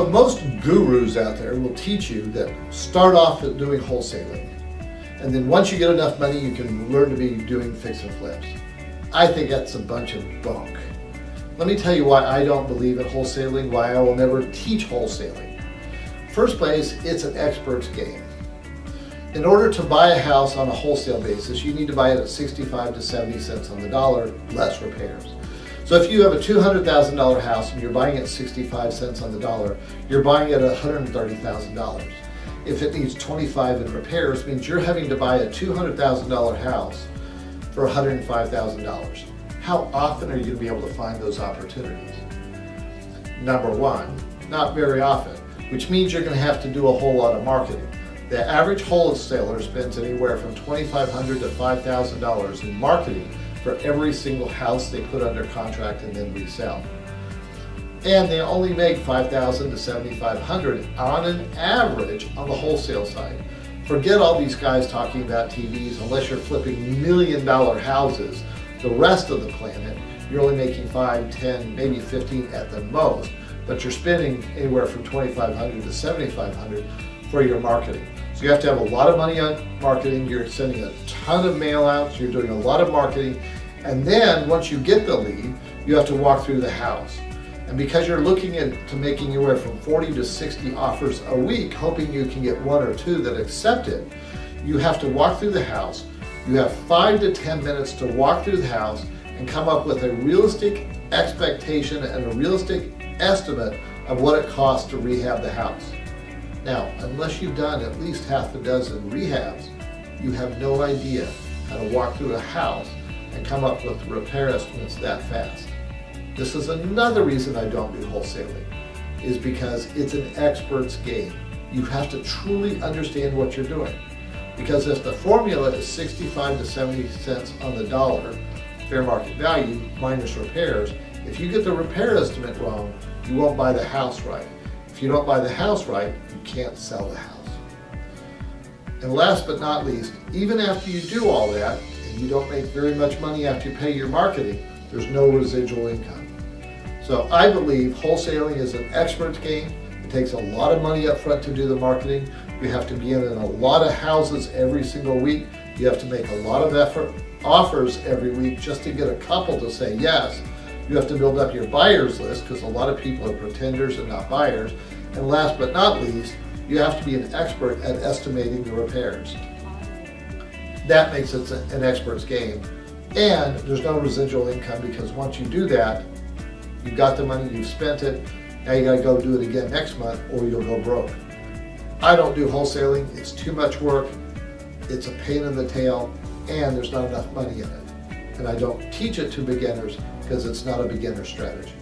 So most gurus out there will teach you that start off at doing wholesaling, and then once you get enough money, you can learn to be doing fix and flips. I think that's a bunch of bunk. Let me tell you why I don't believe in wholesaling, why I will never teach wholesaling. First place, it's an expert's game. In order to buy a house on a wholesale basis, you need to buy it at 65 to 70 cents on the dollar, less repairs. So if you have a $200,000 house and you're buying it 65 cents on the dollar, you're buying it at $130,000. If it needs 25 in repairs, it means you're having to buy a $200,000 house for $105,000. How often are you going to be able to find those opportunities? Number one, not very often, which means you're going to have to do a whole lot of marketing. The average wholesaler spends anywhere from $2,500 to $5,000 in marketing for every single house they put under contract and then resell. And they only make $5,000 to $7,500 on an average on the wholesale side. Forget all these guys talking about TVs. Unless you're flipping $1 million houses, the rest of the planet, you're only making 5, 10, maybe 15 at the most, but you're spending anywhere from $2,500 to $7,500 for your marketing. So you have to have a lot of money on marketing, you're sending a ton of mail outs, you're doing a lot of marketing, and then once you get the lead, you have to walk through the house. And because you're looking into making anywhere from 40 to 60 offers a week, hoping you can get 1 or 2 that accept it, you have to walk through the house. You have 5 to 10 minutes to walk through the house and come up with a realistic expectation and a realistic estimate of what it costs to rehab the house. Now, unless you've done at least half a dozen rehabs, you have no idea how to walk through a house and come up with repair estimates that fast. This is another reason I don't do wholesaling, is because it's an expert's game. You have to truly understand what you're doing. Because if the formula is 65 to 70 cents on the dollar, fair market value minus repairs, if you get the repair estimate wrong, you won't buy the house right. If you don't buy the house right, you can't sell the house. And last but not least, even after you do all that, and you don't make very much money after you pay your marketing, there's no residual income. So I believe wholesaling is an expert's game. It takes a lot of money up front to do the marketing. You have to be in a lot of houses every single week. You have to make a lot of offers every week just to get a couple to say yes. You have to build up your buyers list because a lot of people are pretenders and not buyers. And last but not least, you have to be an expert at estimating the repairs. That makes it an expert's game. And there's no residual income because once you do that, you've got the money, you've spent it, now you gotta go do it again next month or you'll go broke. I don't do wholesaling, it's too much work, it's a pain in the tail, and there's not enough money in it. And I don't teach it to beginners because it's not a beginner strategy.